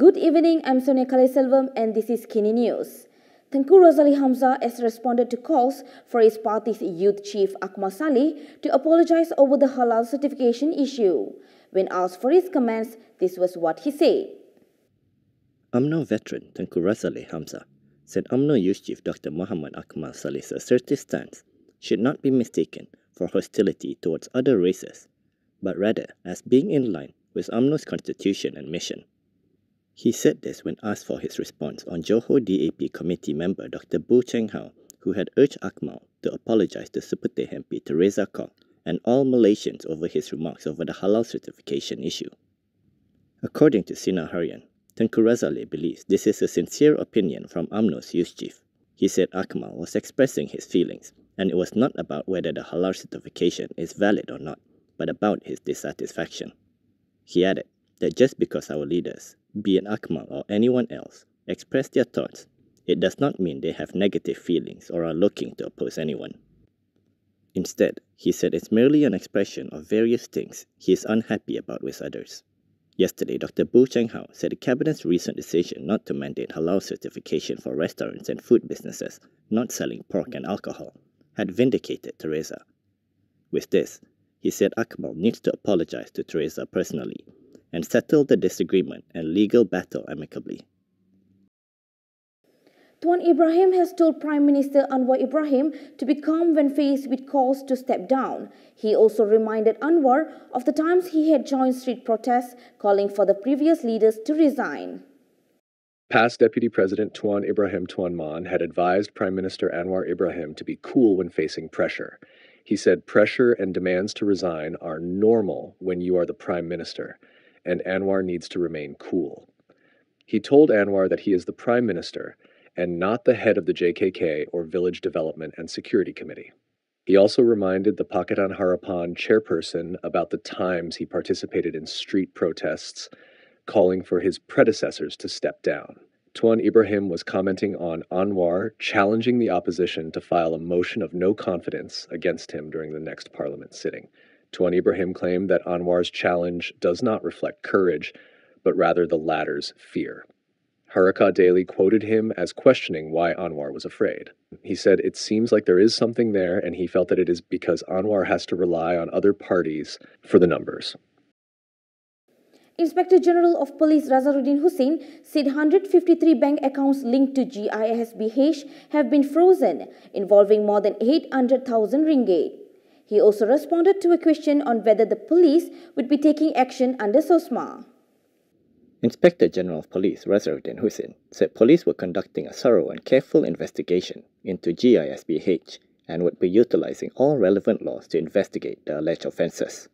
Good evening, I'm Sonia Kaleselvam and this is KiniNews. Tengku Razaleigh Hamzah has responded to calls for his party's youth chief Akmal Saleh to apologise over the Halal certification issue. When asked for his comments, this was what he said. Umno veteran Tengku Razaleigh Hamzah said Umno Youth Chief Dr Muhamad Akmal Saleh's assertive stance should not be mistaken for hostility towards other races, but rather as being in line with Umno's constitution and mission. He said this when asked for his response on Johor DAP committee member Dr Boo Cheng Hau, who had urged Akmal to apologise to Seputeh MP Teresa Kok and all Malaysians over his remarks over the Halal certification issue. According to Sinar Harian, Tengku Razaleigh believes this is a sincere opinion from UMNO's youth chief. He said Akmal was expressing his feelings, and it was not about whether the Halal certification is valid or not, but about his dissatisfaction. He added that just because our leaders, be it Akmal or anyone else, express their thoughts, it does not mean they have negative feelings or are looking to oppose anyone. Instead, he said it's merely an expression of various things he is unhappy about with others. Yesterday, Dr Boo Cheng Hau said the Cabinet's recent decision not to mandate Halal certification for restaurants and food businesses not selling pork and alcohol had vindicated Teresa. With this, he said Akmal needs to apologise to Teresa personally and settle the disagreement and legal battle amicably. Tuan Ibrahim has told Prime Minister Anwar Ibrahim to be calm when faced with calls to step down. He also reminded Anwar of the times he had joined street protests calling for the previous leaders to resign. Past Deputy President Tuan Ibrahim Tuan Man had advised Prime Minister Anwar Ibrahim to be cool when facing pressure. He said pressure and demands to resign are normal when you are the Prime Minister, and Anwar needs to remain cool. He told Anwar that he is the Prime Minister and not the head of the JKK or Village Development and Security Committee. He also reminded the Pakatan Harapan chairperson about the times he participated in street protests, calling for his predecessors to step down. Tuan Ibrahim was commenting on Anwar challenging the opposition to file a motion of no confidence against him during the next parliament sitting. Tuan Ibrahim claimed that Anwar's challenge does not reflect courage, but rather the latter's fear. Haraka Daily quoted him as questioning why Anwar was afraid. He said it seems like there is something there, and he felt that it is because Anwar has to rely on other parties for the numbers. Inspector General of Police Razarudin Husain said 153 bank accounts linked to GISBH have been frozen, involving more than 800,000 ringgit. He also responded to a question on whether the police would be taking action under Sosma. Inspector General of Police Razarudin Husain said police were conducting a thorough and careful investigation into GISBH and would be utilising all relevant laws to investigate the alleged offences.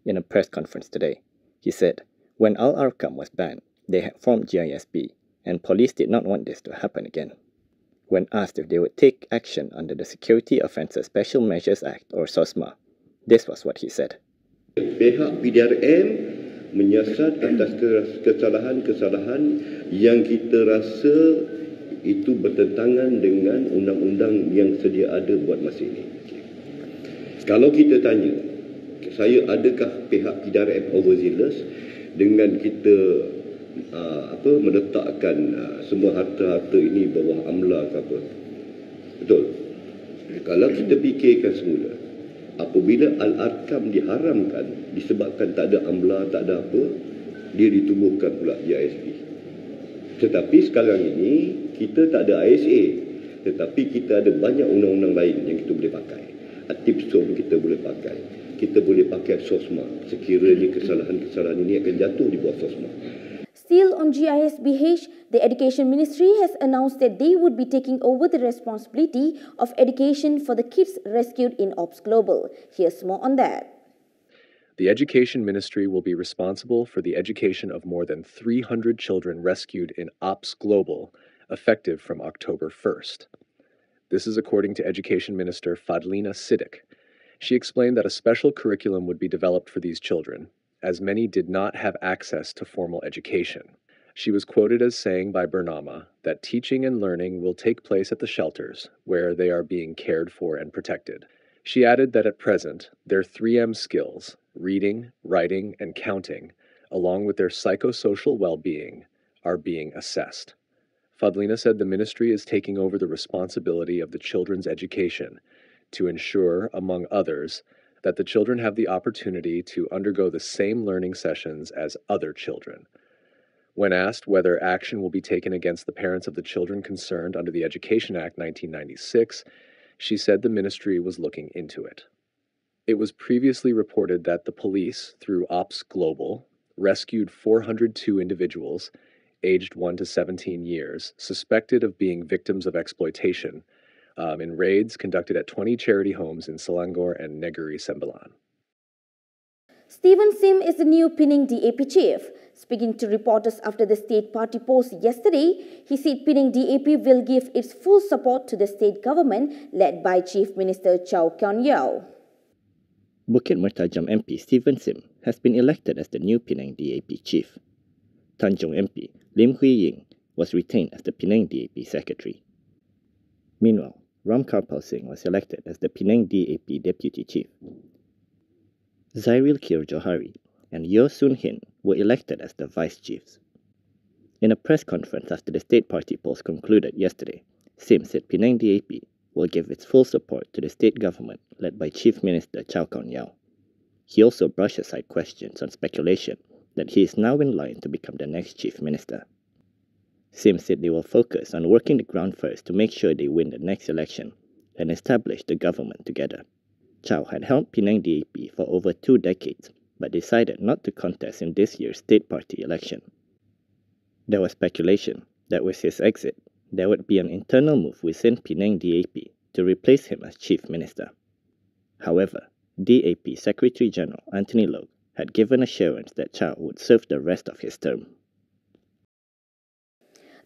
In a press conference today, he said when Al-Arkam was banned, they had formed GISB, and police did not want this to happen again. When asked if they would take action under the Security Offences Special Measures Act or Sosma, this was what he said. Pihak PDRM menyiasat atas kesalahan-kesalahan yang kita rasa itu bertentangan dengan undang-undang yang sedia ada buat masa ini. Kalau kita tanya, saya adakah pihak PDRM overzealous dengan kita meletakkan semua harta-harta ini bawah amla ke apa? Betul. Kalau kita fikirkan semula, apabila Al-Arkam diharamkan disebabkan tak ada amla, tak ada apa, dia ditubuhkan pula GISB. Tetapi sekarang ini kita tak ada ISA, tetapi kita ada banyak undang-undang lain yang kita boleh pakai. Atipsom kita boleh pakai. Kita boleh pakai Sosma. Sekiranya kesalahan-kesalahan ini akan jatuh di bawah Sosma. Still on GISBH, the Education Ministry has announced that they would be taking over the responsibility of education for the kids rescued in Ops Global. Here's more on that. The Education Ministry will be responsible for the education of more than 300 children rescued in Ops Global, effective from October 1st. This is according to Education Minister Fadlina Siddiq. She explained that a special curriculum would be developed for these children, as many did not have access to formal education. She was quoted as saying by Bernama that teaching and learning will take place at the shelters, where they are being cared for and protected. She added that at present, their 3M skills, reading, writing, and counting, along with their psychosocial well-being, are being assessed. Fadlina said the ministry is taking over the responsibility of the children's education to ensure, among others, that the children have the opportunity to undergo the same learning sessions as other children. When asked whether action will be taken against the parents of the children concerned under the Education Act 1996, she said the ministry was looking into it. It was previously reported that the police, through Ops Global, rescued 402 individuals aged 1 to 17 years, suspected of being victims of exploitation, in raids conducted at 20 charity homes in Selangor and Negeri Sembilan. Stephen Sim is the new Penang DAP chief. Speaking to reporters after the state party post yesterday, he said Penang DAP will give its full support to the state government led by Chief Minister Chow Keon Yeow. Bukit Mertajam MP Stephen Sim has been elected as the new Penang DAP chief. Tanjung MP Lim Hui Ying was retained as the Penang DAP secretary. Meanwhile, Ram Karpal Singh was elected as the Penang DAP deputy chief. Zairil Kir Johari and Yeo Soon Hin were elected as the vice chiefs. In a press conference after the state party polls concluded yesterday, Sim said Penang DAP will give its full support to the state government led by Chief Minister Chow Keon Yeow. He also brushed aside questions on speculation that he is now in line to become the next chief minister. Sim said they will focus on working the ground first to make sure they win the next election and establish the government together. Chow had held Penang DAP for over 2 decades, but decided not to contest in this year's state party election. There was speculation that with his exit, there would be an internal move within Penang DAP to replace him as chief minister. However, DAP Secretary General Anthony Loke had given assurance that Chow would serve the rest of his term.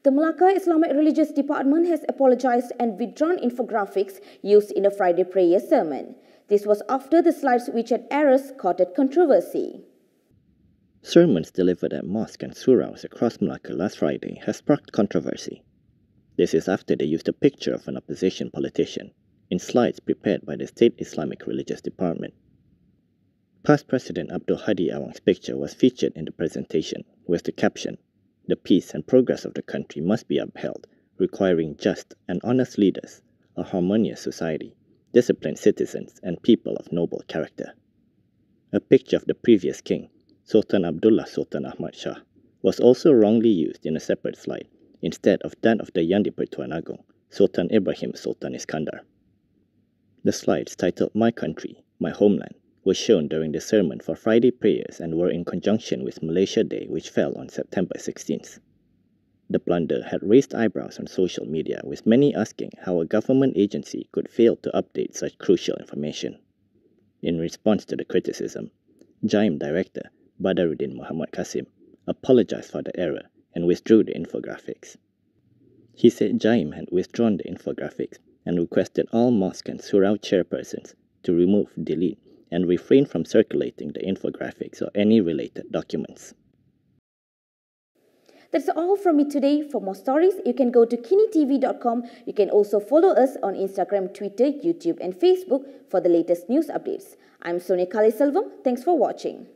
The Malacca Islamic Religious Department has apologized and withdrawn infographics used in a Friday prayer sermon. This was after the slides which had errors courted controversy. Sermons delivered at mosques and suraus across Malacca last Friday has sparked controversy. This is after they used a picture of an opposition politician in slides prepared by the State Islamic Religious Department. Past President Abdul Hadi Awang's picture was featured in the presentation with the caption, "The peace and progress of the country must be upheld, requiring just and honest leaders, a harmonious society, disciplined citizens, and people of noble character." A picture of the previous king, Sultan Abdullah Sultan Ahmad Shah, was also wrongly used in a separate slide, instead of that of the Yang di-Pertuan Agong, Sultan Ibrahim Sultan Iskandar. The slides titled "My Country, My Homeland" were shown during the sermon for Friday prayers and were in conjunction with Malaysia Day, which fell on September 16th. The blunder had raised eyebrows on social media, with many asking how a government agency could fail to update such crucial information. In response to the criticism, JAIM Director Badaruddin Muhammad Qasim apologized for the error and withdrew the infographics. He said JAIM had withdrawn the infographics and requested all mosque and surau chairpersons to remove, delete, and refrain from circulating the infographics or any related documents. That's all from me today. For more stories, you can go to KiniTv.com. You can also follow us on Instagram, Twitter, YouTube, and Facebook for the latest news updates. I'm Sonia Kaliselvam. Thanks for watching.